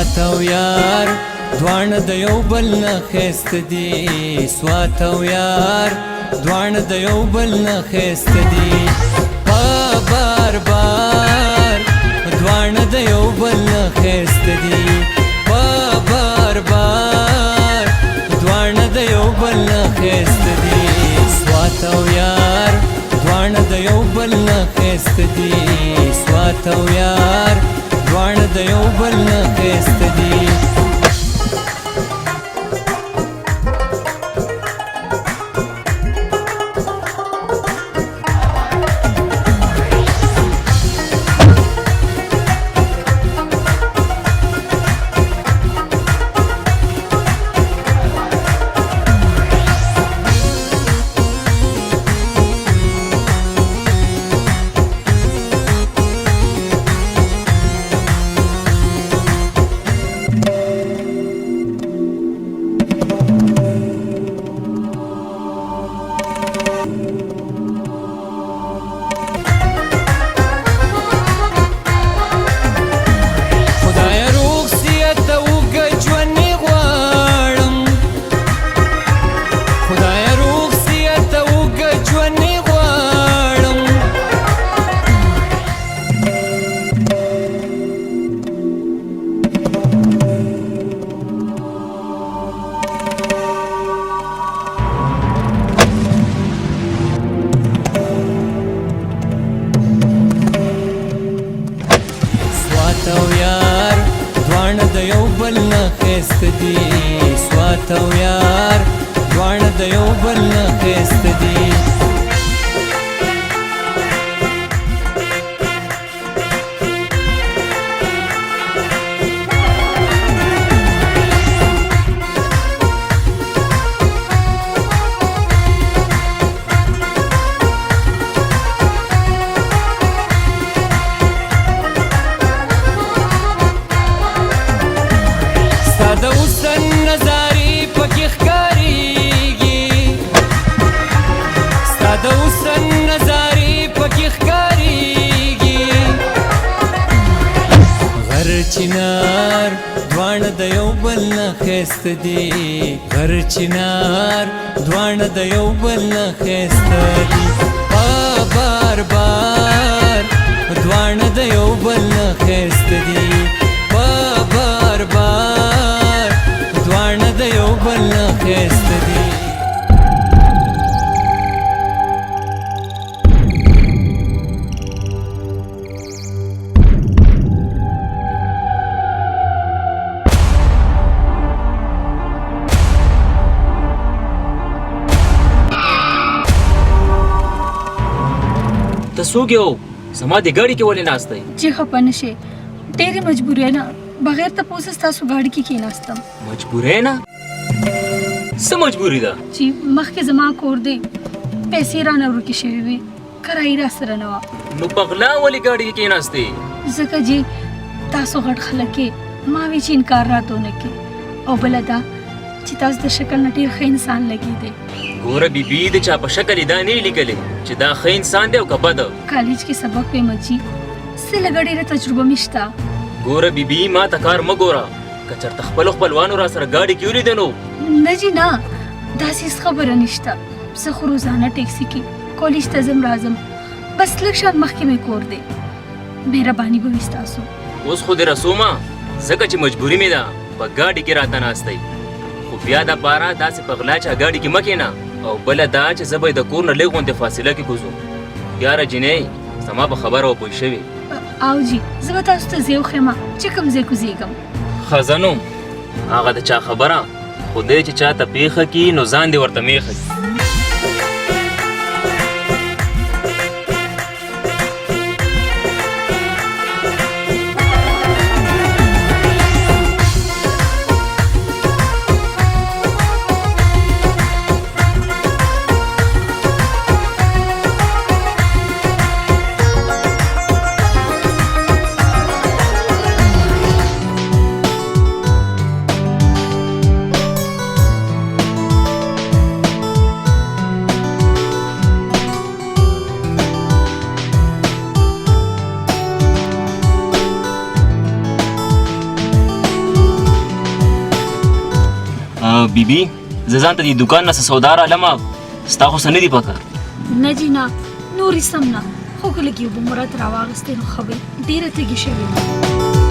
سوات او یار دواړه د یو بل نه ښایسته دي سوات او یار دواړه د یو بل نه ښایسته دي بار بار دواړه د یو بل نه ښایسته دي بار بار دواړه د یو بل نه ښایسته دي سوات او یار دواړه د یو بل نه ښایسته دي سوات او یار دواړه د یو بل نه ښایسته دي سوات او یار دواړه د یو بل نه ښایسته دي چنار دواړه د یو بل نه ښایسته دي غر چنار دواړه د یو بل نه ښایسته دي بار بار دواړه د یو بل نه ښایسته دي بار بار دواړه د یو بل نه ښایسته دي ته څوک یو زما د ګاډي کې ولې ناست دی چې خفه نشئ ډېرې مجبورۍ نه بغیر تپوسه ستاسو ګاډي کې کېناستم مجبورۍ نه څه مجبوري ده چې مخکې زما کور دی پیسې رانه ورکې شوې وې کرایه راسره نه وه نو په غلا ولې ګاډي کې کېناستې ځکه چې تاسو غټ خلک یې ما وی چې انکار راته ونه کړي او بله دا چې تاسو د شکل نه ډېر ښه انسان لګېدی ګوره بیبي د چا په شکل یې دا نه یې لیکلې چې دا ښه انسان دی او که بد کالج کې سبق ویمه چې څه لږه ډېره تجربه مې شته ګوره بیبي ما ته کار مه ګوره که چېرته خپلو خپلوانو را سره ګاډي کې ولیده نو نه جي نه داسې هېڅ خبره نشته زه خو روزانه ټیکسي کې کالج ته ځم راځم بس لږ شان مخکې مې کور دی مهرباني به وي ستاسو اوس خو دې رسومه ځکه چې مجبوري مې ده په ګاډي کې راته ناستی خو بیا دپاره داسې په غلا چا ګاډي کې مه کښېنه او بله دا چې زه به یې د کور نه لږ غوندې فاصله کې کوزو یاره جینۍ زما په خبره وپوه شوې او جي زه به تاسو ته ځای وښیم چې کوم ځای کوزېږم ښه نو هغه د چا خبره خدای چې چاته پېښه کي نو ځان دې ورته میښه کي بیبي زه ځان ته د دوکان نه څه سودا رالمه ستا خو څه نه دي پکار نه جي نه نورې سم نه خو که لږ یو به مراد راواغېستی نو ښه وی ډېره تږې شوې وم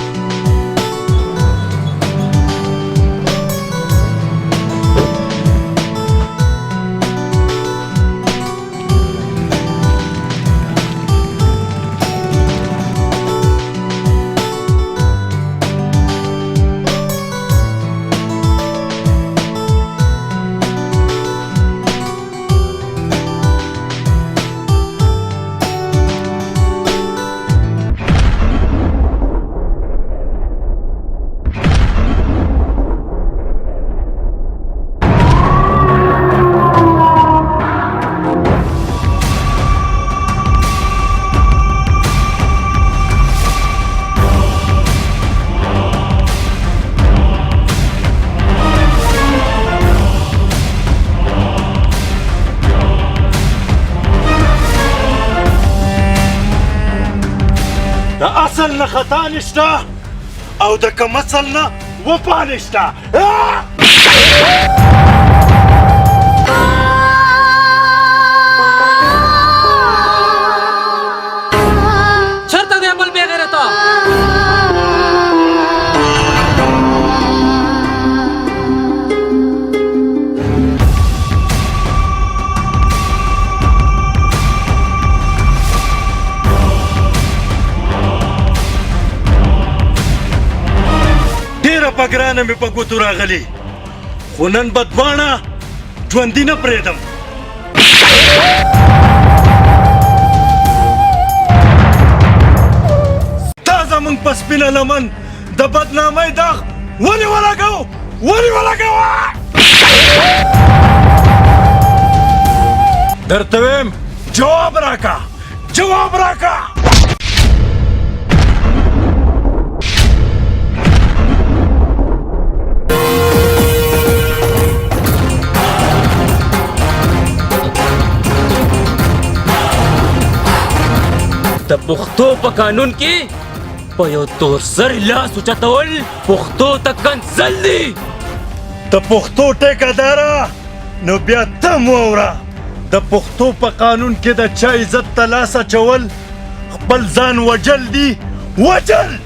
د اصل نه خطا نشته او د کم اصل نه وفا نشته چرته دی بل بې غیرته په ګرانه مې په ګوتو راغلي خو نن به دواړه ژوندي نه پرېږدم تا زموږ په سپینه لمن د بدنامۍ داغ ولې ولګوو درته ویم جواب راکه د پښتو په قانون کې په یو تور سر لاس اوچتول پښتو ته کنځل دي د پښتو ټیکهداره نو بیا ته م واوره د پښتو په قانون کې د چا عزت ته لاس اچول خپل ځان وجل دي وجل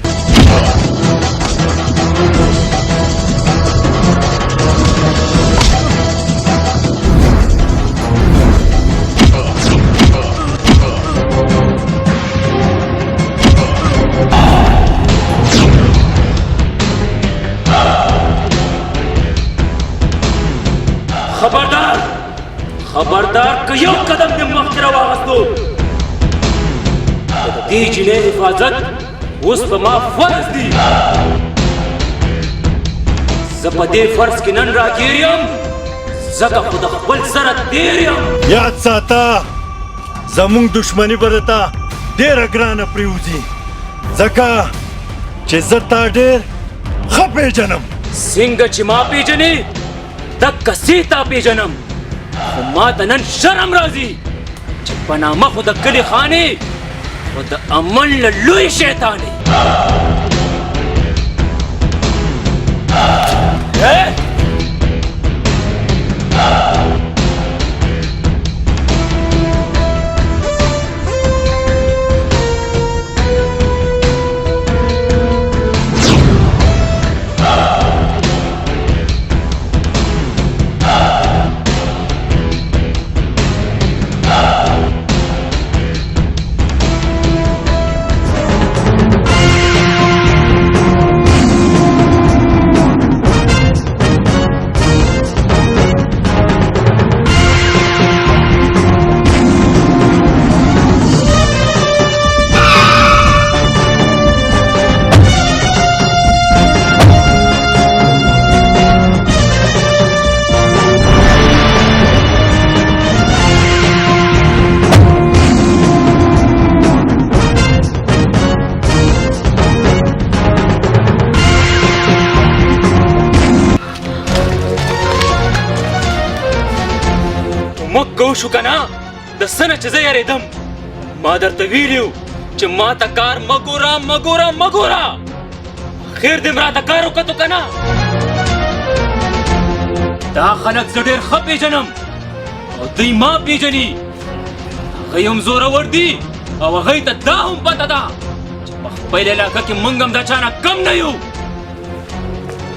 خبردار که یو قدم دې مخکې راواغستو د دې جینۍ حفاظت اوس په ما فرض دي زه په دې فرض کې نن راګیر یم ځکه خو د خپل سره تېر یم یاد ساته زموږ دښمني به درته ډېره ګرانه پرېوځي ځکه چې زه تا ډېر ښه پېژنم څنګه چې ما پېژنې دقسې تا پېژنم خو ما ته نن شرم راځي چې په نامه خو د کلي خانې خو د عمل له لوی شیطانې مکو شو کنه د څه نه چې زه یارېدم ما درته ویلي وو چې ما ته کار مه ګوره خیر دې م راته کار وکتو که نه دا خلک زه ډېر ښه پېژنم او دوی ما پېژني. هغوی هم زورور دي او هغوی ته دا هم پته ده چې په خپل علاقه کې موږ هم د چا نه کم نه یو.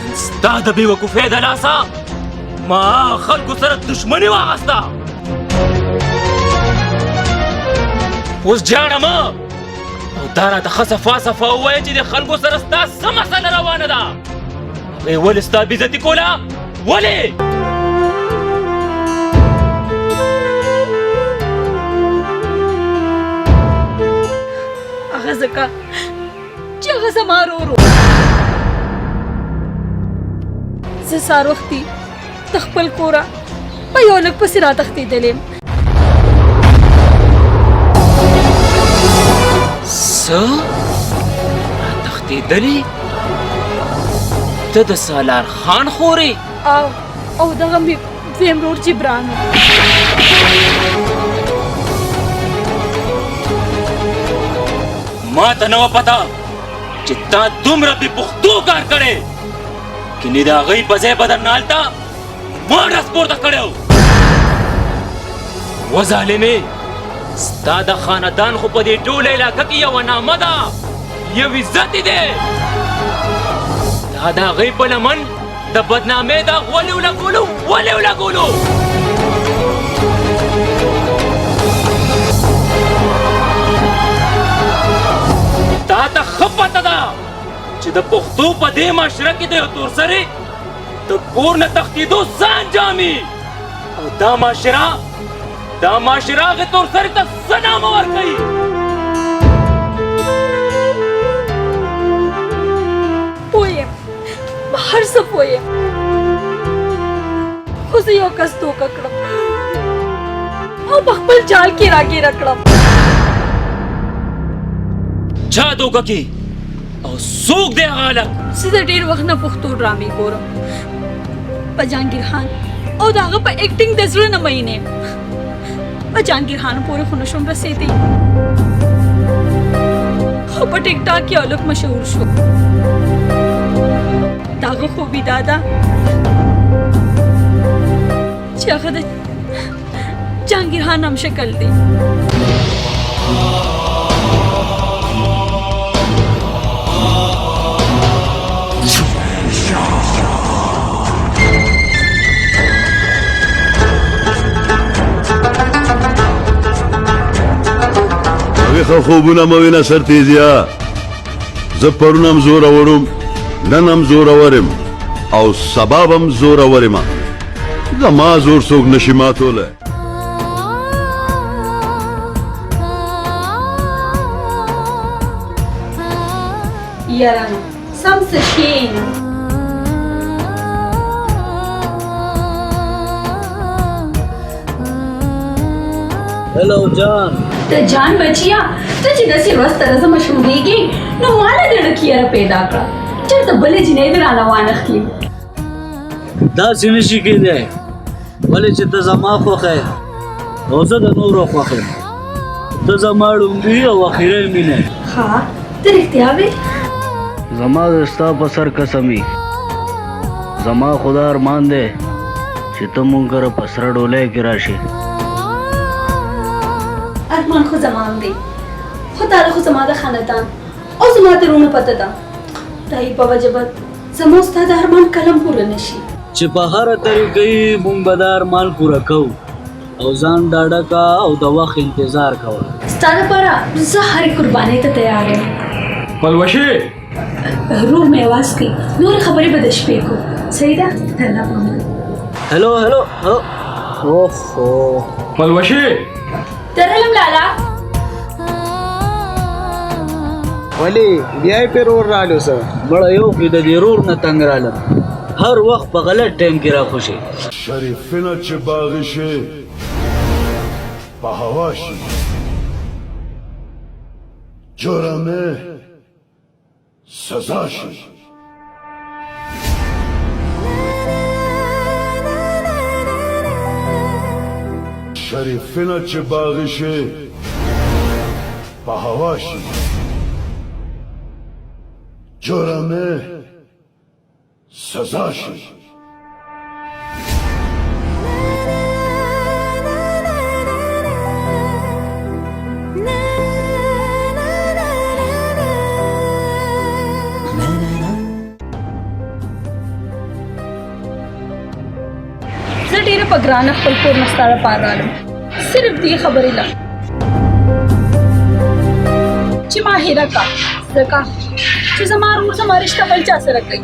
نن ستا د بېوقوفۍ د لاسه ما خلکو سره دښمني واخیسته. اوس جاړه مه او دا راته ښه صفا صفا ووایه چې د خلکو سره ستا څه مسله روانه ده. هغې ولې ستا بېزتي کوله؟ ولې؟ هغه ځکه چې هغه زما ورور و. زه سهار وختي د خپل کوره په یو لږ پسې راتښتېدلې یم. څه؟ راتښتېدلې؟ ته د سالار خان خورې؟ او دغه مې دویم ورور جبران و. ما ته نه وه پته چې تا دومره بې پښتو کار کړی کنې د هغوی په ځای به درنه هلته ما ډز پورته کړی و. و ظالمې ستا د خاندان خو په دې ټوله علاقه کې یوه نامه ده، یو عزت یې دی. دا د هغوی په لمن د بدنامۍ داغ ولې ولګولو؟ ولې ولګولو؟ تا ته ښه پته ده چې د پښتو په دې معاشره کې د یو تورسرې د کور نه تښتېدو څه انجامي او دا معاشره هغې تورسرې ته څه نامه ورکوي. پوه یم، هر څه پوه یم، خو زه یو کس دوکه کړم او په خپل جال کې راګیره کړم. چا دوکه کې او څوک دی هغه هلک؟ زه د ډېر وخت نه پښتو ډرامې ګورم، په جهانګیر خان او د هغه په ایکټینګ د زړه نه مین یم. په جهانګیر خان پورې خو نشم رسېدی، خو په ټیک ټاک کې هلک مشهور شو. د هغه خوبي دا ده چې هغه د جهانګیر خان هم شکل دی. هغه خوبونه مو وینه سرتیزیا، زه پرون هم زورورم، نن هم زورورم او سبا به هم زورورم. زما زور څوک نشي ماتولی. یارانو سم څه کښېنه. هلو جان. د جان بچیا ته چې داسې ورځ ته زه مشهورېږې نو ما له دې ډکه یاره پیدا کړه چېرته بلې جینۍ مې رانه وانخلي. داسې نشي کېدی، ولې چې ته زما خوښه یې او زه د نورو خوښه یم. ته زما ړومبي او اخري مینه یې. ها ته رښتیا وې؟ زما د ستا په سر قسمي، زما خدا ارمان دی چې ته مونږ کره په سره ډولۍ کې راشې. ارمان خو زما هم دی، خو دا خو زما د خاندان او زما د وروڼو پته ده. د هغې په وجه به زما ستا د ارمان کلم پوره نه شي. چې په هره طریقه یې مونږ به دا ارمان پوره کوو او ځان ډاډه کا او د وخت انتظار کوه. ستا دپاره زه هرې قربانۍ ته تیار یم. پلوشې روح مې اواز کوي، نورې خبرې به د شپې کوو. صحیح ده؟ د الله په امان. هلو اوهو پلوشې درلم لالا. ولی بیا یې پرې ور رالو سه مړه یو کې د دې رور نه تنګ رالم، هر وخت په غلط ټایم کې راخوشي. شریفینه چې باغی شي په هوا شي، جرمه سزا شي. شریفینه چې باغی شي په هوا شي، جرمه سزا شي. په ګرانه خپل کور نه ستا لپاره رالم صرف دې خبرې له چې ما هېره کا ځکه چې زما ورور زما رشته بل چا سره کوي.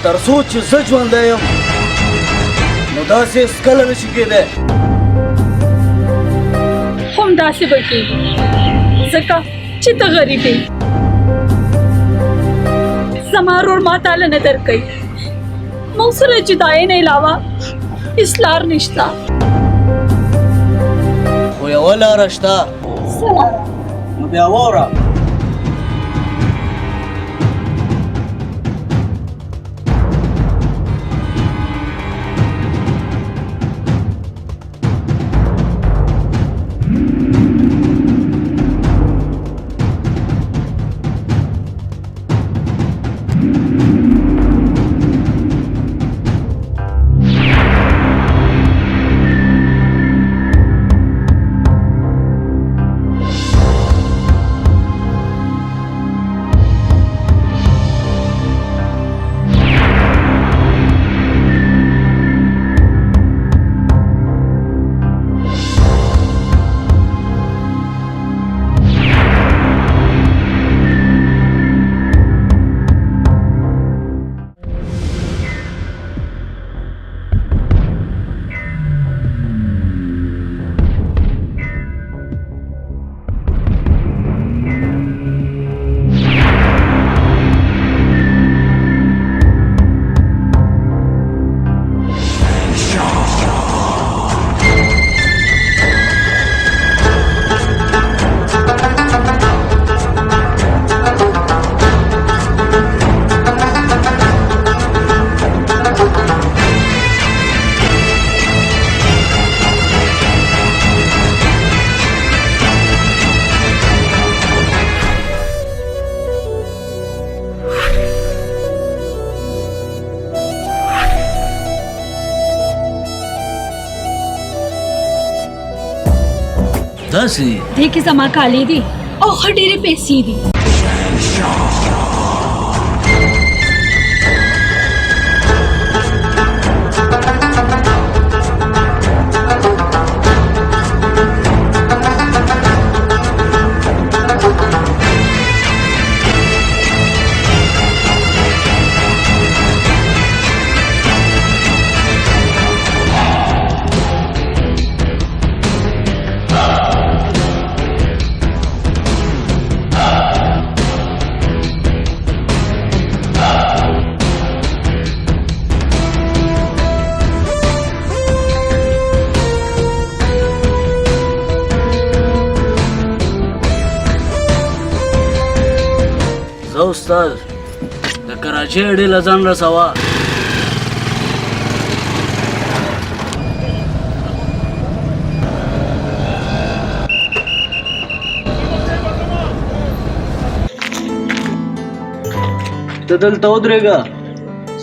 تر څو چې زه ژوندی یم نو داسې هېڅکله نشي کېدی. همداسې به کېږي ځکه چې ته غریب یې. زما ورور ما تاله نه درکوي. موږ سره جدایۍ نه علاوه هېڅ لار نشته. خو یوه لاره شته. څه لاره؟ نو بیا واوره. داسې دې کې زما کالي دي او ښه ډېرې پیسې دي. استاد د کراچۍ اډې له ځان رسوه. ته دلته ودرېږه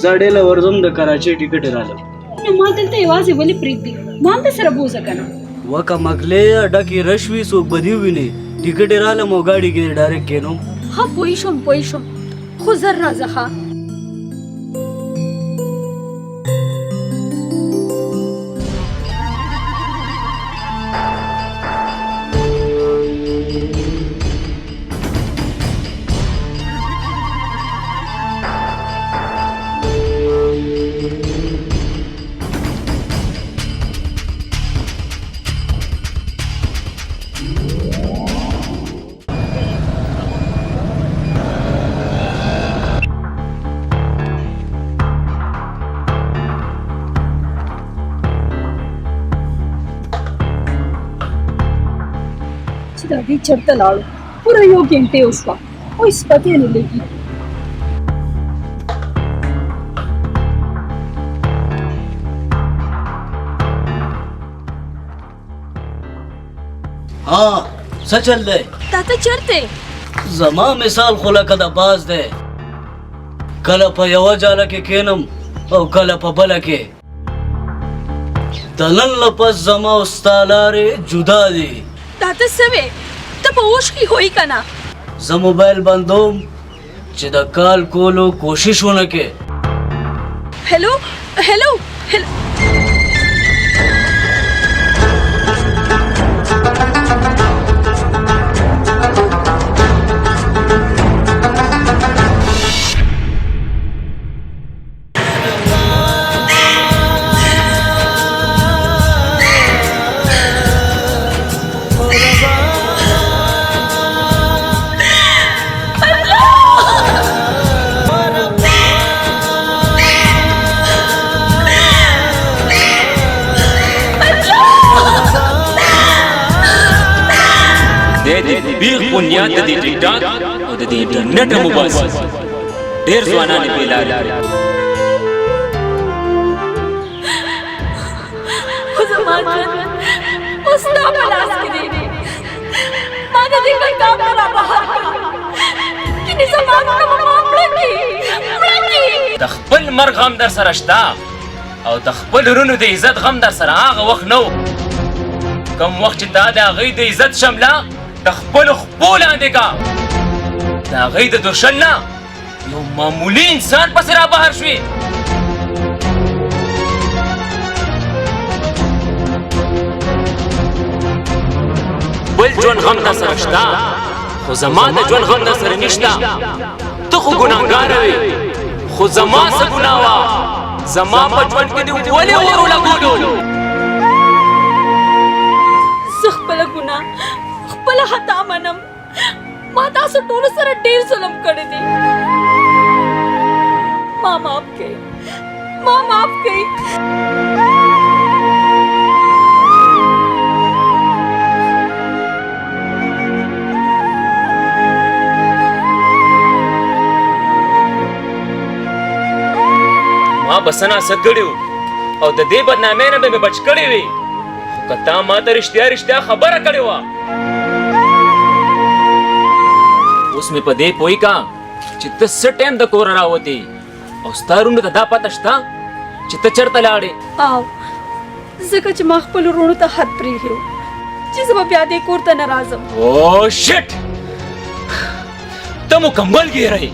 زه اډې له ورځم د کراچۍ ټکټ یې رالم. نو ما دلته یوازې ولې پرېږدي؟ ما هم درسره بوځه که نه. وکه مکلې ډکې رش وي څوک به دې وویني. ټکټ یې رالم او ګاډي کې ډایرکټ کېنوم. ها پوه شوم خو زر راځه ښه. چې دا دې چېرته لاړو پوره 1 घंटे وشوه او هېڅ پته یې نه لګي. ها څه چل دی تا ته چرته زما مثال خو لکه د باز دی کله په یوه جاله کې کینم او کله په بله کې د نن له پس زما او ستا لارې جدا دي تا ته څه وې ته په اوښ کې هوی که نه زه موبایل بندوم چې د کال کولو کوشش ونه کې هلو هلو هلو بیخ بنیاد د دې ټیک ټاک او د دې انټرنیټ مباسي ډېر ځوانان یې بې لارې کړي خو زما ژوند اوس ستا په لاس کې دی ما د دې کار کام نه رابهر کړه کینې زما نه به ما مړه کړي د خپل مرګ غم در سره شته او د خپل ورونو د عزت غم در سره هغه وخت نه و کوم وخت چې تا د هغوی د عزت شمله د خپلو خپو لاندې کا د هغوی د دوشل نه یو معمولي انسان پسې رابهر شوې بل ژوند غم در سره شته خو زما د ژوند غم در سره نشته ته خو ګناهګاره وې خو زما څه ګناه وه زما په ژوند کې دې ولې اور ولګولو زه خپله ګناه خپله خطا منم ما تاسو ټولو سره ډېر ظلم کړی دی ما معاف کړئ ما معاف کړئ ما بسنه څه کړي وو او د دې بدنامۍ نه به مې بچ کړی وي خو که تا ما ته رښتیا خبره کړې وه اوس مې په دې پوه کا چې ته څه ټایم د کوره راوتې او ستا رونو ته دا پته شته چې ته چېرته لاړې او ځکه چې ما خپلو وروڼو ته حد پرېښی و چې زه به بیا دې کور ته نه راځم او شټ ته مکمل ګیری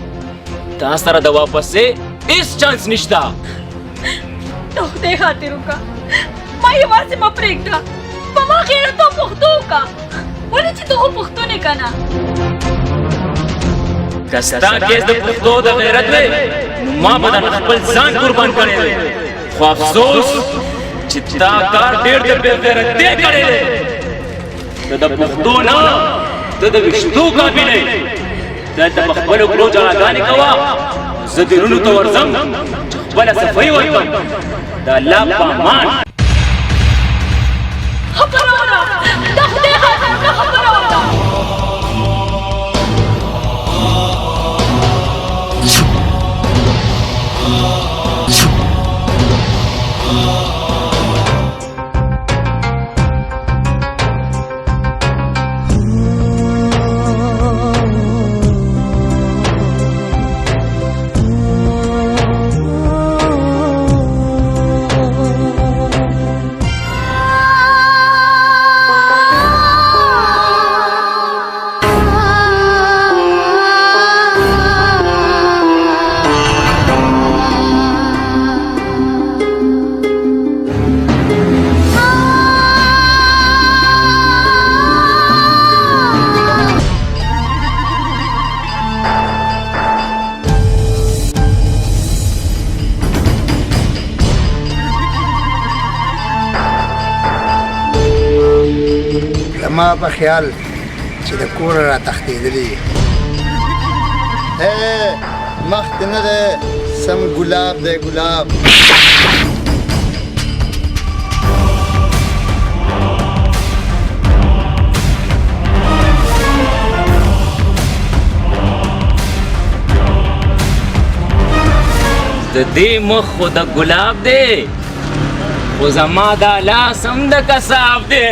تا سره د واپسې هېڅ چانس نشته د خدای خاطر وکړه ما یوازې مه پرېږده په ما غیرت او پښتو وکړه ولې چې ته خو پښتون یې که نه که ستا کیس د پښتو د غیرت وې نو ما به درنه خپل ځان قربان کړی دی خو افسوس چې تا کار ډېر د بې غیرتۍ کړی دی ته د پښتو نه ته د ویشتو قابل یې دلته په خپلو کړو جړاګانې کوه زه دې رونو ته ورځم چې خپله صفایي ورکړم د الله په امان خبره وکړه د خدای خاطر وکړه خبره وکړه زما په خیال چې د کوره را تښتېدلې مخ دې نه دی سم ګلاب دی ګلاب د دې مخ خو د ګلاب دی خو زما دا لاس هم د کساب دی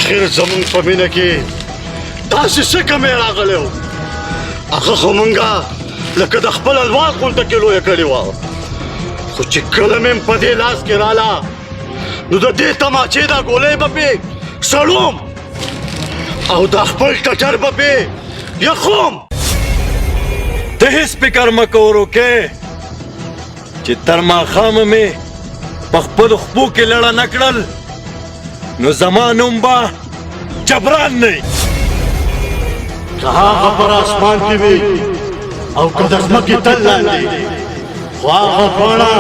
آخر زمون په مینه کې داسې څه کمی راغلی و هغه خو مونږه لکه د خپل الوار غونډه کې لویه کړې وه خو چې کله مې په دې لاس کې راله نو د دې تماچې دا ګولۍ به پې سړوم او دا خپل ټټر به پې یخوم ته هېڅ فکر مه کوه وروکې چې تر ماښامه مې په خپلو خپو کې لړه نه کړل نو زما نوم به جبران نه وي که هغه پر اسمان کې وي او که د ځمکې تل لاندې خو هغه دواړه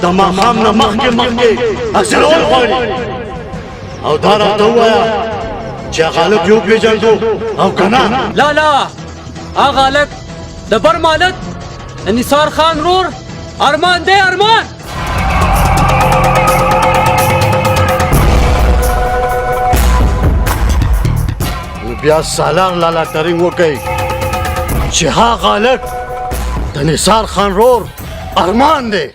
د ماښام نه مخکې حاصلول غواړي او دا راته ووایه چې هغه هلک یې وپېژندو او که نه لا هغه هلک د بر مالک نثار خان رور ارمان دی ارمان بیا سالار لالا ټرینګ وکړئ چې هغه هلک د نثار خان رور ارمان دی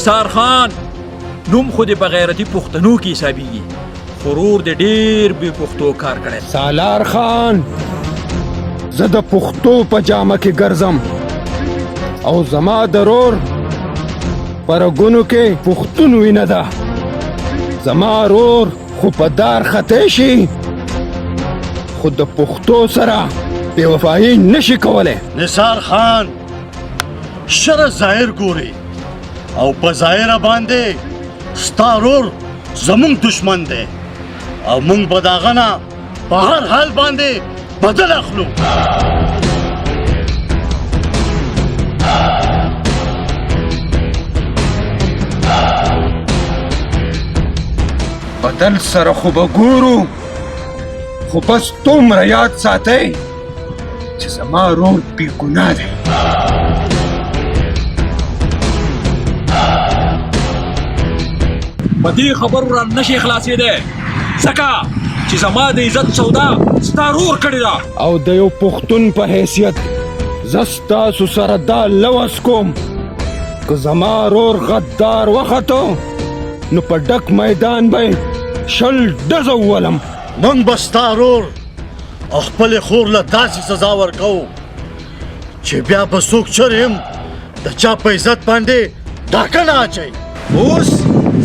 نثار خان نوم خو د بغیرتی پښتنو کې حسابېږي غرور د ډېر بې پښتو کار کړی سالار خان زه د پښتو په جامه کې ګرځم او زما د رور په رګونو کې پښتون وینه ده زما رور خو په دار خطی شي خو د پښتو سره بې وفایي نشي کولی نثار خان شر ظاهر ګوري او په ظاهره باندې ستا رور زمونږ دشمن دی او مونږ به د هغه نه په هر حال باندې بدل اخلو بدل سره خو به ګورو خو بس دومره یاد ساتئ چې زما رور بې ګناه دی په دې خبرو را نشي خلاصېدی ځکه چې زما د عزت سودا ستا رور کړې ده او د یو پښتون په حیثیت زه ستاسو سره دا لوس کوم که زما رور غدار وختو نو په ډک میدان به شل ډزه وولم مونږ به ستا رور او خپلې خور له داسې سزا ورکوو چې بیا به څوک چرې هم د چا په عزت باندې ډاکه نه اچوي اوس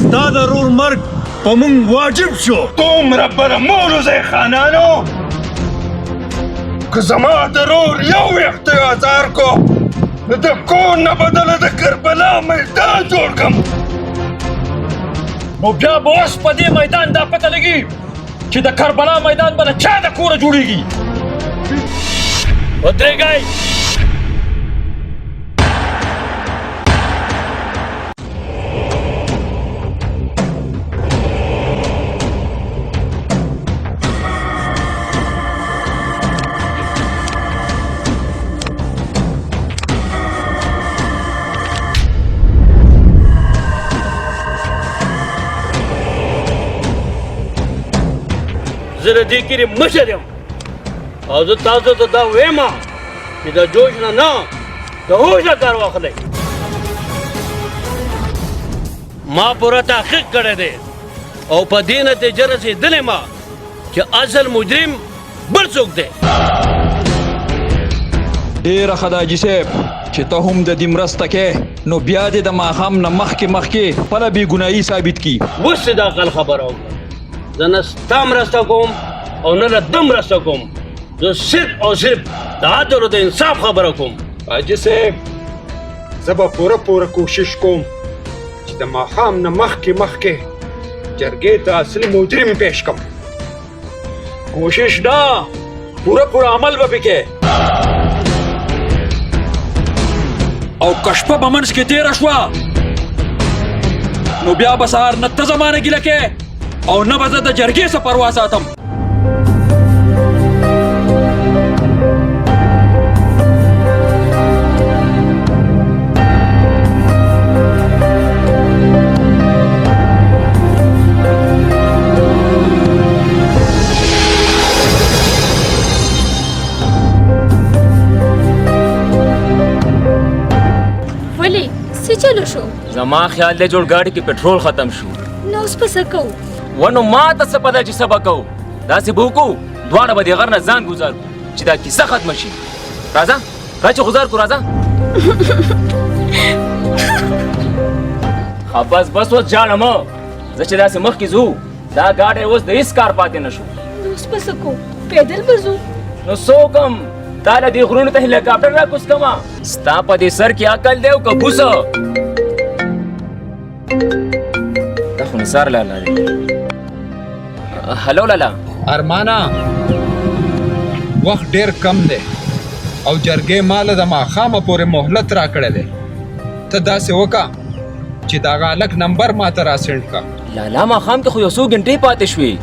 ستا د رور مرګ په مونږ واجب شو دومره برمولو ځای خانانو که زما د رور یو ویښته ازار کو نو د کور نه بدله د کربلا میدان جوړ کړم نو بیا به اوس په دې میدان دا پته لګي چې د کربلا میدان به د چا د کوره جوړېږي ودرېږئ زه د دې کلي مشر یم او زه تاسو ته دا وایم چې د جوش نه نه د هوش نه کار واخلئ ما پوره تحقیق کړی دی او په دې نتیجه رسېدلی ما چې اصل مجرم بل څوک دی ډېره ښه ده حاجي صاحب چې ته هم د دې مرسته کې نو بیا دې د ماښام نه مخکې خپله بېګنایي ثابت کړي اوس د عقل خبره وکړه زه نه ستا مرسته کوم او نه له ده مرسته کوم زه صرف او صرف د عدل او د انصاف خبره کوم حاجي صاحب زه به پوره کوشش کوم چې د ماښام نه مخکې جرګې ته اصلي مجرم پیش کړم کوشش نه پوره عمل به پکې او کشپه به منځ کې تېره شوه نو بیا به سهار نه ته زما نه ګیله کې او نه به زه د جرګې څه پروا ساتم چلو شو زما خیال دی جوړ ګاډي کې پټرول ختم شو نو اوس په څه کوو ونو ما ته څه پته چې څه به کوو داسې به وکړو دواړه به د غر نه ځان ګزار کړو چې دا کیسه ختمه شي راځه چې غزار کړو راځه بس اوس جاړه مه زه چې داسې مخکې ځو دا ګاډی اوس د هېڅ کار پاتې نه شو نو اوس په څه کوو پیدل به ځو نو څه وکړم تا له دې غرونو ته هلیکاپټر راکوز کړمه ستا په دې سر کې عقل دی او که بوسه دا خو نثار لالا دی هلو لالا ارمانا وخت ډیر کم دی او جرګې مال د ماښامه پورې مهلت راکړی دی ته داسې وکړه چې د هغه هلک نمبر ماته راسینډ کړه لالا ماښام کې خو یو څو ګنټې پاتې شوې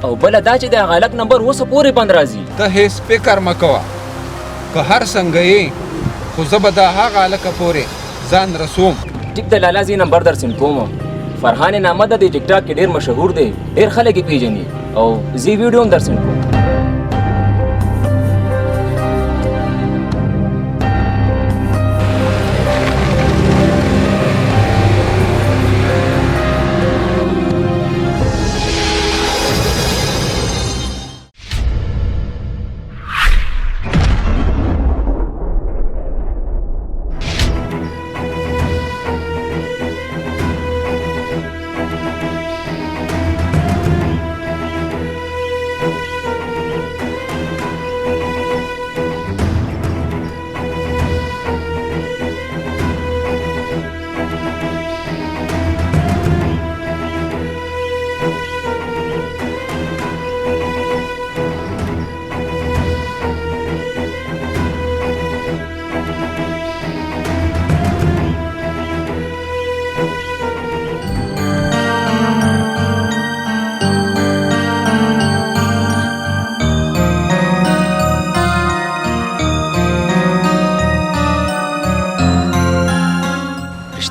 او بله دا چې د هغه هلک نمبر اوسه پورې بند راځي ته هیڅ فکر مه کوه که هر څنګه یې خو زه به د هغه هلکه پورې ځان رسوم ټیک د لالا زه نمبر در سینډ کوم فرحان نامه ده د ټیک ټاک کې ډېر مشهور دی ډېر خلک یې پیژني او زه ویډیو هم در سینډ کوم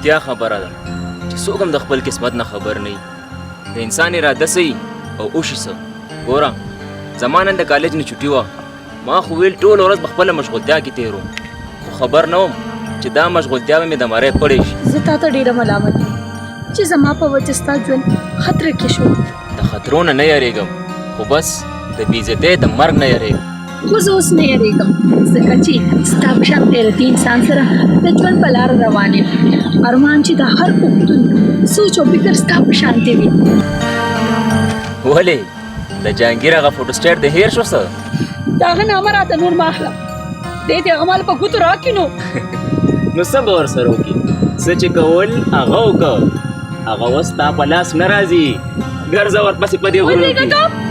رښتیا خبره ده چې څوک هم د خپل قسمت نه خبر نه وي د انسان اراده څه او وشي څه ګوره زما نن د کالج نه چوټي وه ما خو ویل ټوله ورځ په خپله مشغولتیا کې تېروم خو خبر نه وم چې دا مشغولتیا به مې د مرۍ پړې شي زه تا ته ډېره ملامت یم چې زما په وجه ستا ژوند خطره کې شو د خطرو نه یېرېږم خو بس د بېعزتۍ د مرګ نه یېرېږم خو زه اوس نه یېرېږم ځکه چې ستا په شان غیرتي انسان سره د ژوند په لاره روان یم ارمان چې د هر پښتون سوچ او فکر ستا په شانتې وي ولې د جهانګیر هغه فوټوسټیټ د هیر شو څه د هغه نامه راته نور مه اخله دې ته هغه مال په ګوتو راکړي نو څه به ورسره وکړي څه چې کول هغه وکړه هغه اوس ستا په لاس نه راځي ګرځه ورپسې په دې غرونو کې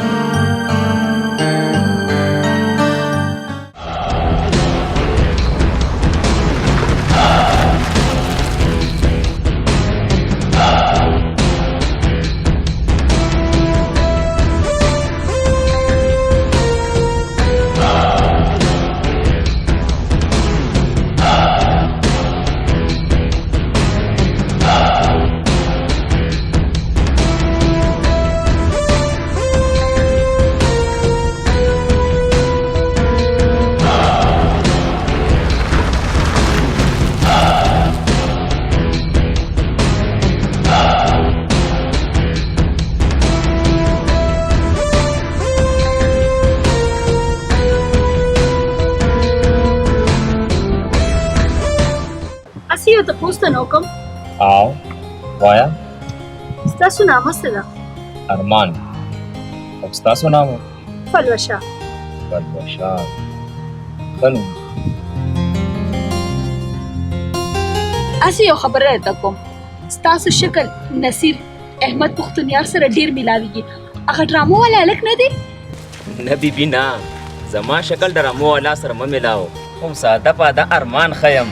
یو تپوس ته نه وکړم او وایه ستاسو نامه څه ده ارمان او ستاسو نام فلوشه ښه نوم هسې یو خبره درته کوم ستاسو شکل نصیر احمد پښتونیار سره ډېر میلاویږي هغه ډرامو والا هلک نه دی نه بیبي نه زما شکل ډرامو والا سره مه میلاو هم ساده پاده ارمان ښه یم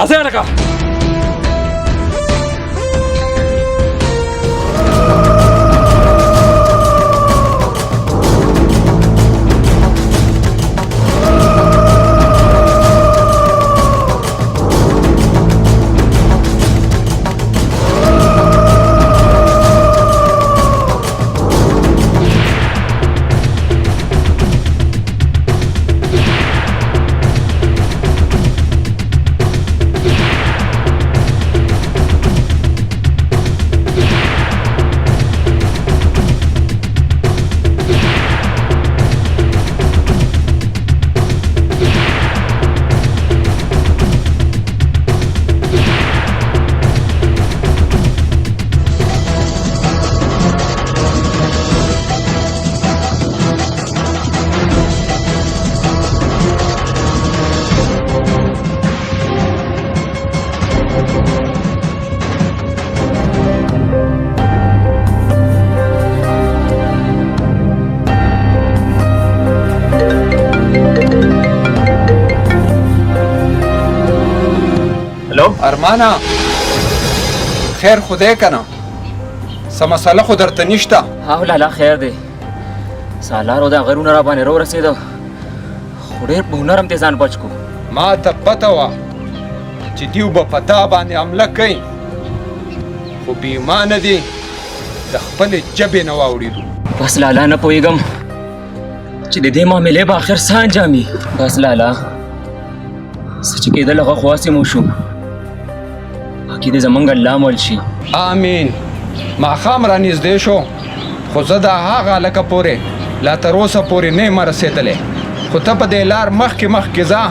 راځه لکه ارمانا خیر خدای کنه څه مسله خو درته نشته ها لالا خیر دی سالارو دا غرونه را باندې رو رسېده خو ډېر په هنر هم دې ځان بچ کو ما ته پته وه چې دیو به په تا باندې حمله کوي خو بې ایمانه دي د خپلې ژبې نه واوړېدو بس لالا نه پوهېږم چې د دې معاملې به آخر څه انجامي بس لالا څه چې کېدل هغه خو هسې مو شو باقي دې زمونږ الله مول شي آمین ماښام را نږدې شو خو زه د هغه هلکه پورې لا تر اوسه پورې نه یم رسېدلی خو ته په دې لار مخکې ځه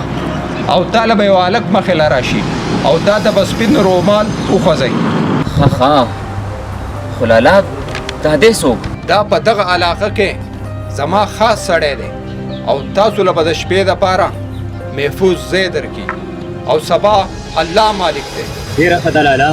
او تاله به یو هلک مخې له راشي او دا د به سپین رومال وخوځئ ښه خو لالا دا دې څوک دا په دغه علاقه کې زما خاص سړی دی او تاسو له به د شپې دپاره محفوظ ځای درکړي او سبا الله مالک دی ډېره ښه ده لالا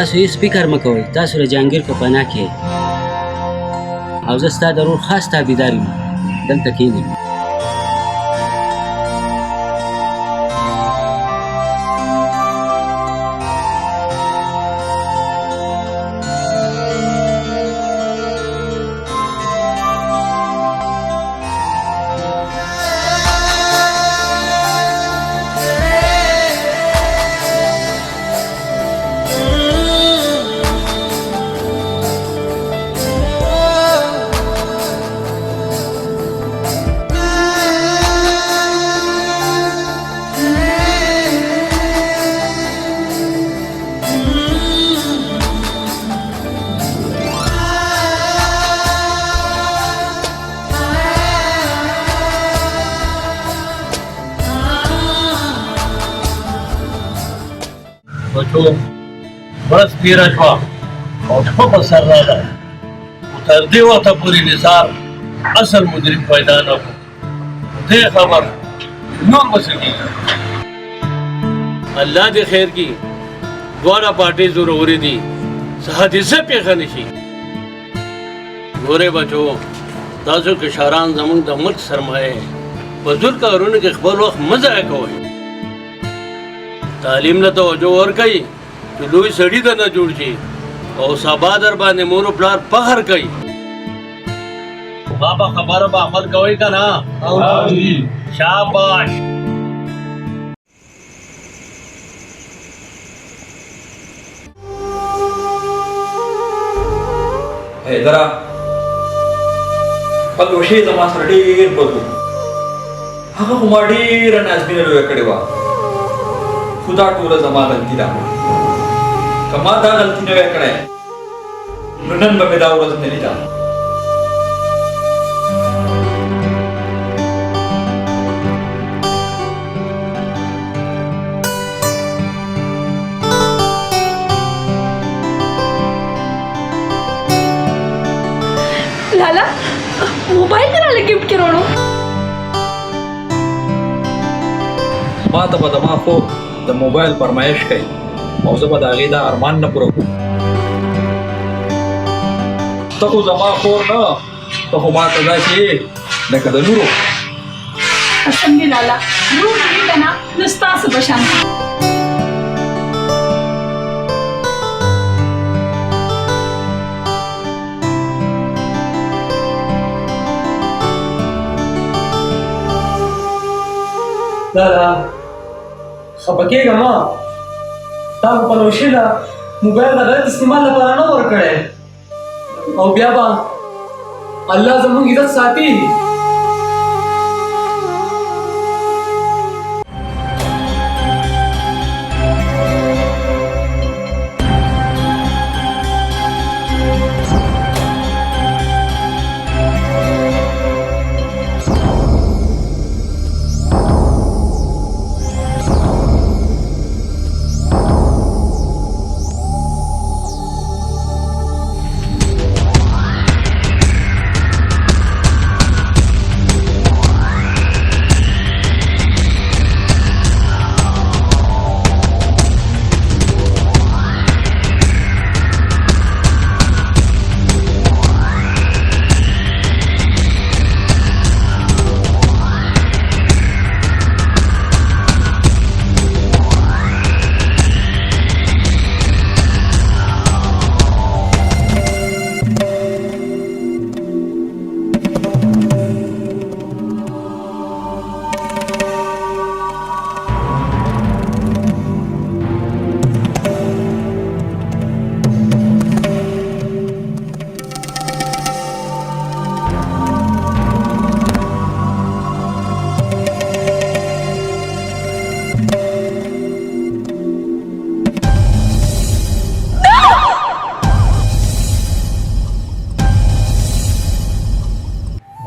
تاسو هیڅ فکر مه کوئ تاسو د جهانګیر په پناه کې او زه ستا د ورور خاص تابعدار یم دلته کښېنئ بچو بس تیره شوه او شپه په سر راغله خو تر دې وخته پورې نثار اصل مجرم پیدا نه کړو دې خبر نور به څه کېږي الله دې خیر کړي دواړه پارټۍ زورورې دي څه حادثه پېښه نه شي ګورئ بچو تاسو کشران زموږ د ملک سرمایه په زور کارونو کې خپل وخت مه ضایع کوئ تعلیم له توجه ورکړئ چې لوی سړي درنه جوړ شي او سبا در باندې مور و پلار فخر کوي بابا خبره به عمل کوئ که نه شاباش حیدره پلوشې زما سره ډېر بد و هغه خو ما ډېره نازمینه لویه کړې وه خو دا ټوله زما غلطي ده که ما دا غلطي نه وی کړی نو نن به مې دا ورځ نه لیده लाला मोबाइल करायला गिफ्ट केलं ما ته به زما خو د موبایل فرمایش کوي او زه به د هغې دا ارمان نه پوره کړم ته خو زما خور نه ته خو ما ته داسې یې لکه د نورو قسم دې لالا نور دې کنه نو ستاسو په شان لالا خفه کېږه مه تا خو پلوشي له موبایل د غلط استعمال لپاره نه ورکړی او بیا به الله زموږ عزت ساتي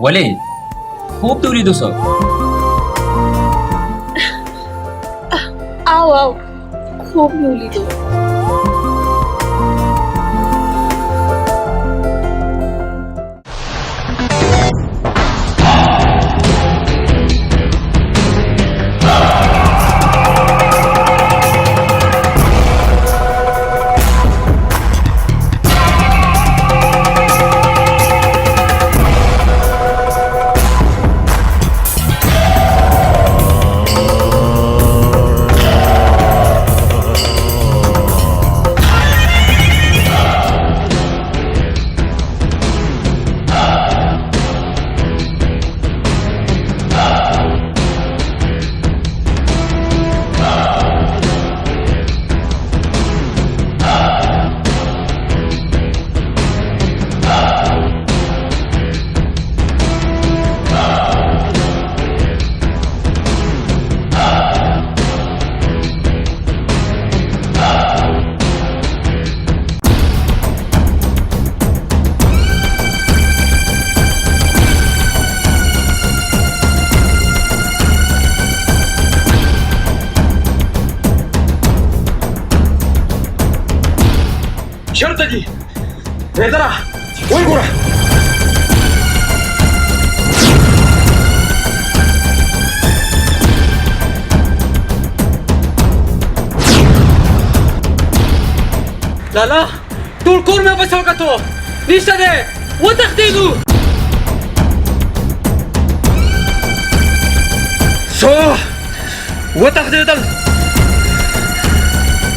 ولې خوب دې ولیدو څه आओ आओ खूब मी उलीदो چرته دي ورا وای ګوره لالا ټول کور مې په څوکتو نشته دی وتښتېدو څو وتښتېدل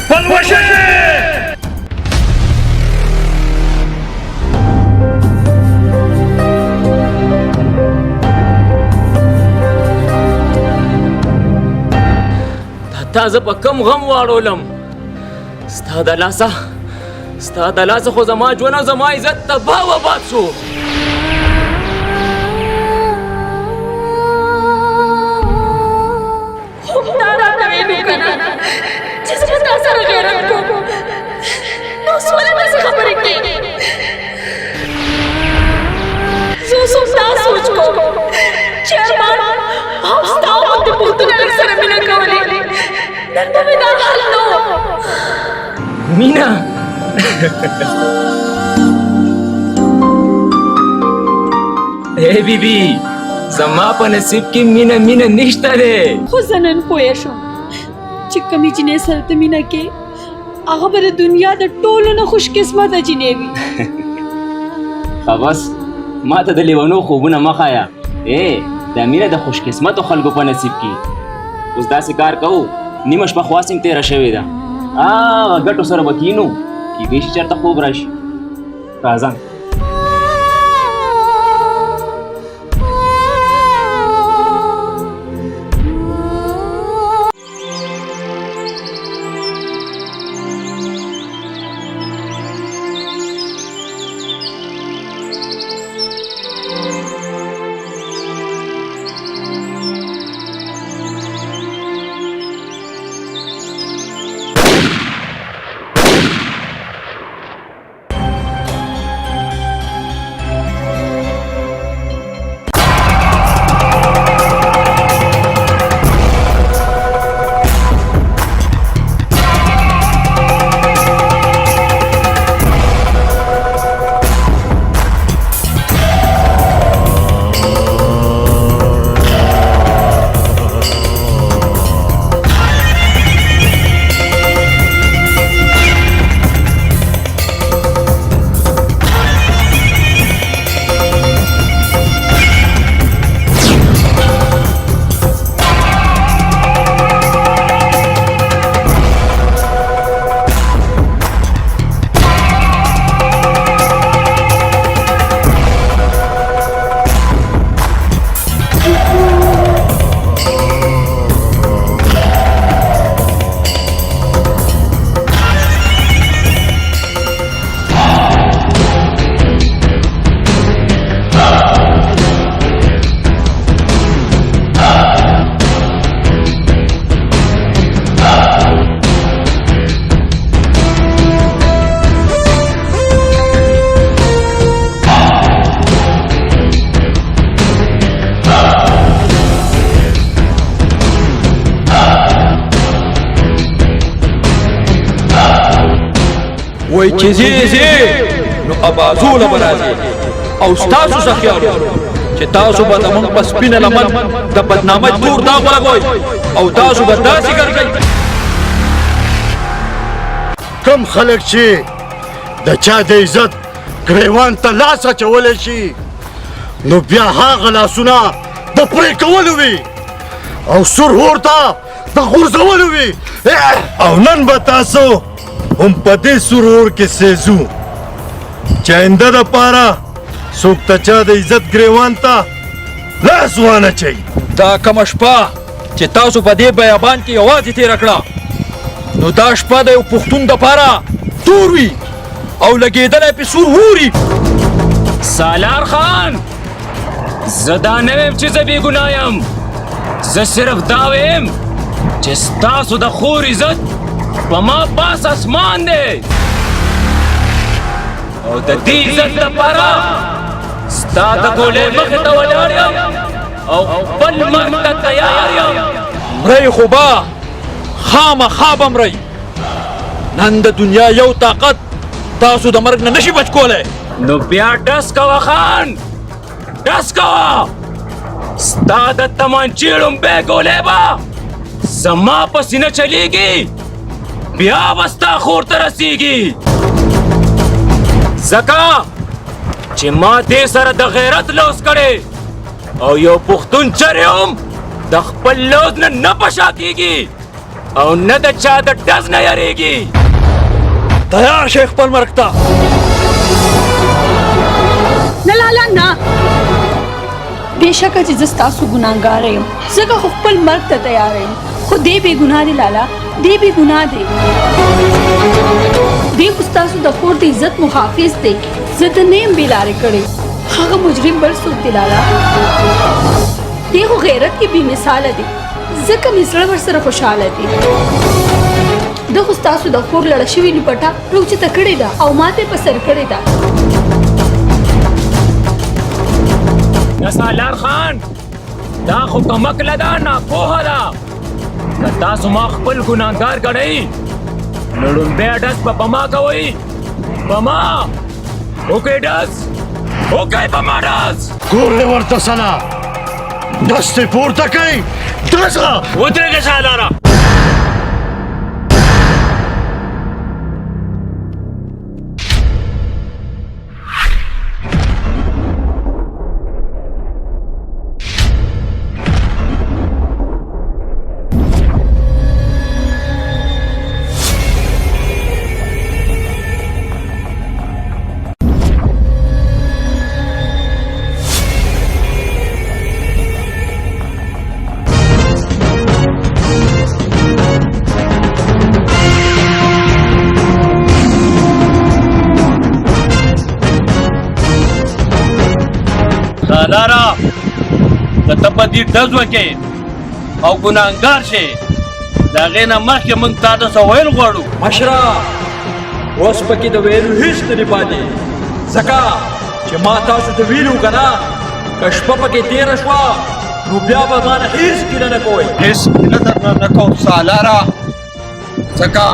پلوشه تا زه په کم غم واړولم ستا د لاسه خو زما ژوند او زما عزت تباه و آباد شو دا راته ویلو که نه چې زه به تا سره غیرت کوم نو اوس ولې داسې خبرې کېږي زه اوس هم دا سوچ کوم چې ارمان هم ستا غوندې پښتون هلک سره مینه کولې نن به مې دا حال نه و مینا اے بیبي زما په نصیب کې مینه نشته دی خو زه نن پوه شوم چې کومې جینۍ سره ته مینه کې هغه به د دنیا د ټولو نه خوش قسمته جینۍ وي بس ما ته د لیونو خوبونه مه ښایه دا مینه د خوش قسمتو خلکو په نصیب کې اوس داسې کار کوو نیمه شپه خوا سیم تېره شوې ده هغه ګټو سره به کینو کیدای شي چېرته خوب راشي راځه وای چې زی نو ابازوله به راځي او ستاسو څه خیال چې تاسو به زموږ په سپینه لمن د بدنامۍ تور داغ ولګوئ او تاسو به داسې ګرځئ کم خلک چې د چا د عزت ګریوان ته لاس اچولی شي نو بیا هغه لاسونه د پرې کولو وي او سور اور ته د غورځولو وي او نن به تاسو هم په دې سور اور کې سیزو چې آینده دپاره څوک د چا د عزت ګریوان ته لاس وانه چوي دا کومه شپه چې تاسو په دې بیابان کې یوازې تېره کړه نو دا شپه د یو پښتون دپاره تور وي او لګېدلی پې سور ووري سالار خان زه دا نه ویم چې زه بېګناه یم زه صرف دا ویم چې ستاسو د خور عزت په ما پاس اسمان دی او د دې عزت دپاره ستا د ګولۍ مخې ته ولاړ یم او بل مرګ ته تیار یم مرئ خو به خامخا به مرئ نن د دنیا یو طاقت تاسو د مرګ نه نشي بچ کولای. نو بیا ډس کوه خان، ډس کوه. ستا د تمانچې ړومبی ګولۍ به زما په سینه چلیږي، بیا به ستا خور ته رسیږي. ځکه چې ما دې سره د غیرت لوز کړی او یو پښتون چرې هم د خپل لوز نه نه په شا کېږي او نه د چا د ډز نه یریږي. تیار شئ خپل مرګ ته. نه لالا نه، بېشکه چې زه ستاسو ګناهګاره یم، ځکه خو خپل مرګ ته تیاره یم، خو دی بې ګناه دی لالا، دی بې ګناه دی. دی خو ستاسو د کور د عزت محافظ دی، زه د نه یم بېلارې کړې. هغه مجرم بل څوک دی لالا، دی خو غیرت کې بې مثاله دی، ځکه مې زړه ورسره خوشحاله دی. ده خو ستاسو د کور لړه شوې لپټه راوچته کړې ده او ما ته یې په سر کړې ده. یا سالار خان، دا خو کمکله ده، ناپوهه ده. که تاسو ما خپل ګناهګار ګڼئ نو ړومبی ډز په ما کوئ، په ما وکئ ډز، وکئ په ما ډز. ګورې ورته سنا دستې پورته کوي، ډزه. ودرېږه سالاره. سالاره که ته په دې ډز وکې او ګناهګار شې، د هغې نه مخکې موږ تا ته څه ویل غواړو. مشره اوس پکې د ویلو هېڅ نه پاتې، ځکه چې ما تاسو ته ویلو که نه، که شپه پکې تېره شوه نو بیا به ما نه هېڅ کینه نه کوئ. هیڅ کینه درنه نه کوم سالاره، ځکه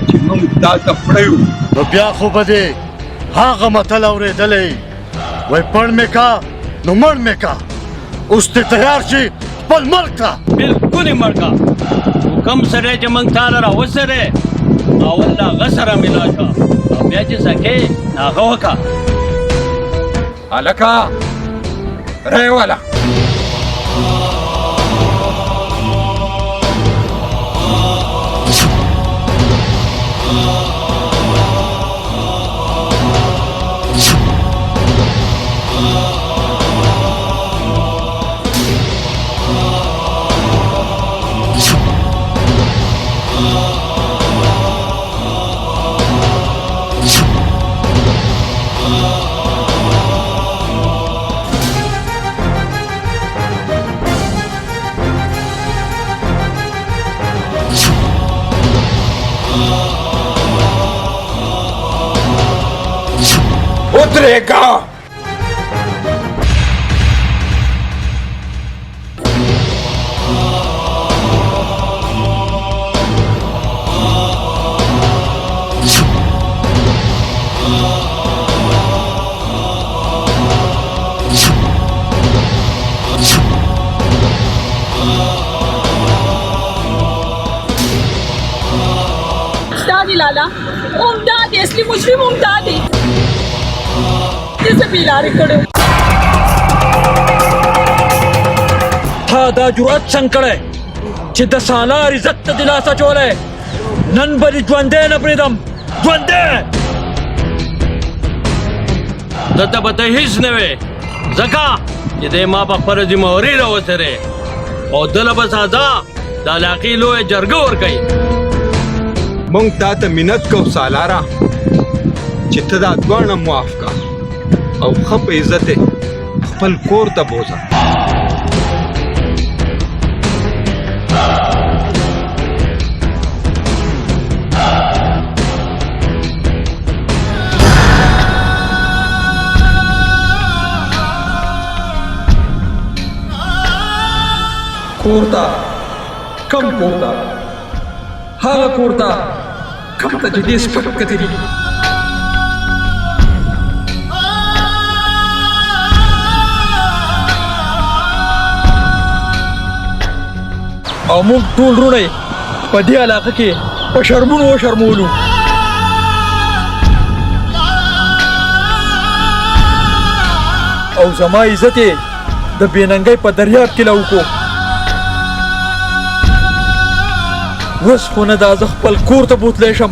چې موږ دلته پړه یو. نو بیا خو به دې هغه متل اورېدلی وای پړ مې کا نو مړ مې کا. اوس ته تیار شي خپل مرګ ته. بلکل یې مړ کا. کوم سړی چې موږ تا له راوسرې اول له هغه سره ملا شه او بیا چې څه کې هغه وکړه. هلکه ریواله उतरेगा. उस्ताद लाला, उम्दाद है, असली मुजरिम उम्दाद है. बिलारे कड़े تا دا جرأت څنګه کړی چې د سالار عزت ته دلاسه چولی؟ نن به دې ژوندی نه پرېږدم، ژوندی. دلته به ته هېڅ نه وې، ځکه چې دی ما په خپله ذمهواري راوڅېرې او دله به سزا د علاقې لویه جرګه ورکوي. مونږ تا ته منت کوو سالاره چې ته دا دواړه معاف کا او ښه په عزت خپل کور ته بوځه. کورتا کم کورتا هغه کورتا کم ته چې دې سپک کتلي او موږ ټول رونه په دې علاقه کې په شرمونو وشرمولو. او زما عزت یې د بېننګۍ په دریاب کې لوکو. اوس خو نه دا زه خپل کور ته بوتلی شم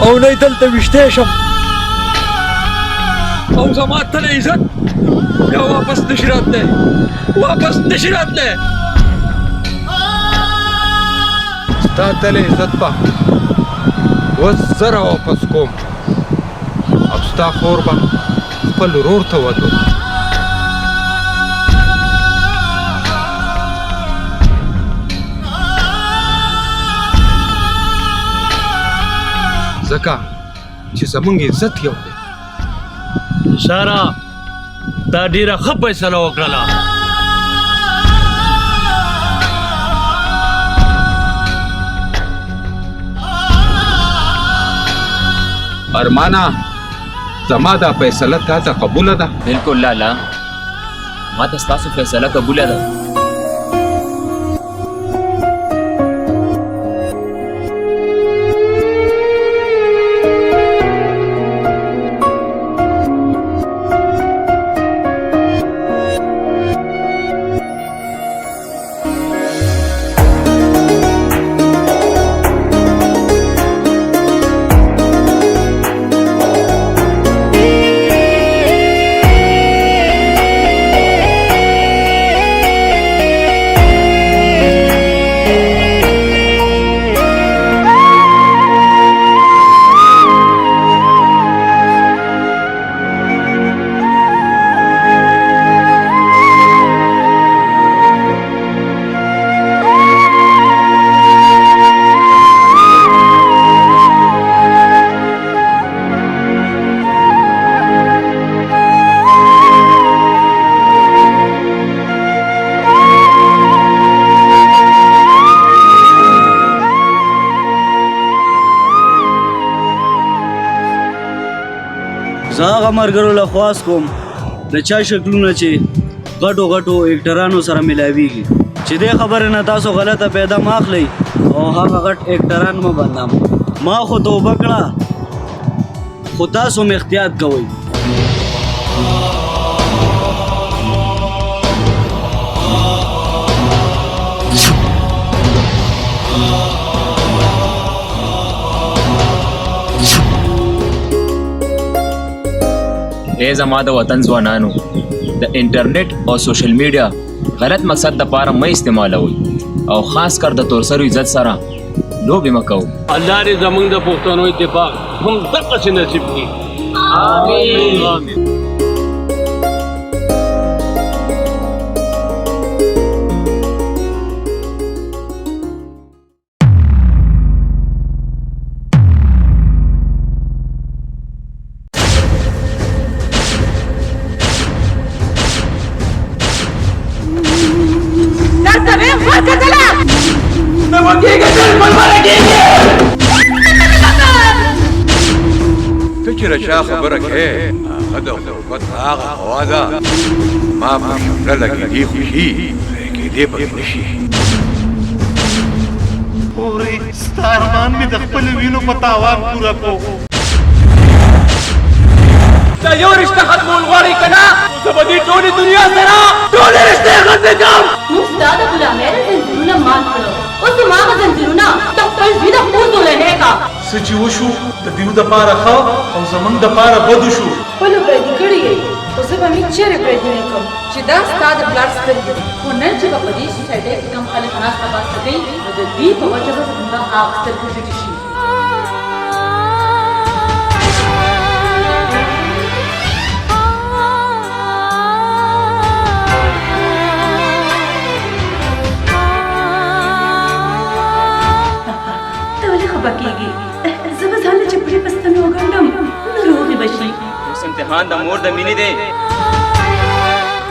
او نه یې دلته ویشتی شم او زما تل عزت بیا واپس نشي راتلی، واپس نشي راتلی. ستا تل عزت به اوس زه راواپس کوم او ستا خور به خپل ورور ته ودو. ځکه چې زمونږ عزت یو دی. سارا تا ډیره ښه فیصله وکړله. ارمانا زما دا فیصله تا ته قبوله ده؟ بالکل لالا، ما ته ستاسو فیصله قبوله ده. زه هغه ملګرو له خواست کوم د چا شکلونه چې غټو غټو اکټرانو سره ملاویږي چې دې خبرې نه تاسو غلطه پیدا مه اخلئ او هغه غټ اکټران مه بدنام. ما خو توبه کړه خو تاسو هم احتیاط کوئ. ای زما د وطن ځوانانو، د انټرنیټ او سوشل میډیا غلط مقصد دپاره مه استعمالوئ او خاص کر د تورسرو عزت سره لوبې مه کوئ. الله دې زموږ د پښتنو اتفاق هم دقسې نصیب کړي. آمین. ته چې رچا خبره کې هغه د غربت هغه هوا ده ما په شمله لګېدي خوشي کېدې پکې نشي. اورې ستا ارمان مې د خپلو وینو په تاوان پوره کړو. دا یو رشته ختمول غواړئ که نه زه به دې ټولې دنیا سره ټولې رشتې ختمې کړم. موږ ستا د غلامۍ زنځیرونه مات کړل، اوس هماغه زنځیرونه د خپل زوی د پوزو لهېږه. څه چې وشو د دیو دپاره ښه او زموږ دپاره بدو شو. خپلو پردي کړي یې، خو زه به مې چېرې پردي نه کړم چې دا ستا د پلار سترګې دي. خو نن چې به په دې سوسایټۍ کې کوم خلک ناسته پاسته کوي نو د دوی په وجه به زموږ هغه سترګې پټې شي. زه به ځان له چپړې په ستنو وګنډم نو روغې به شي. اوس امتحان د مور د مینې دی.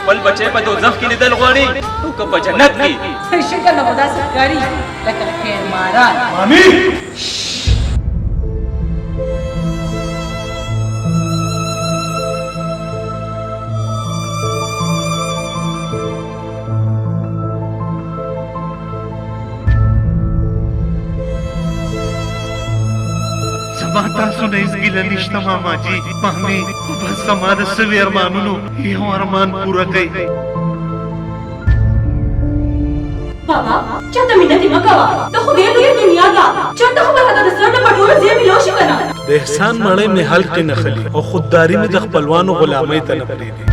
خپل بچی په دوزخ کې لیدل غواړي او که په جنت کې. شکل نه خو داسې ښکاري لکه خیر ماران. مامي تاسو نه هیڅ نشته ماما جی مامي بس زما د سوي ارمانونو یو ارمان پوره کړئ بابا چاته منتي مکوا ته خو دې لوی دنیا دا چاته خو به د سر نه پټول زی ملو شي کنه د احسان مړې مې حل کې نه خلی او خودداري مې د خپلوانو غلامۍ ته نه پریږدي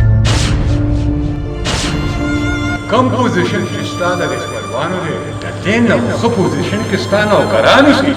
کم پوزیشن کې ستانه د خپلوانو دی د دې نه ښه پوزیشن کې ستانه او کرانو شي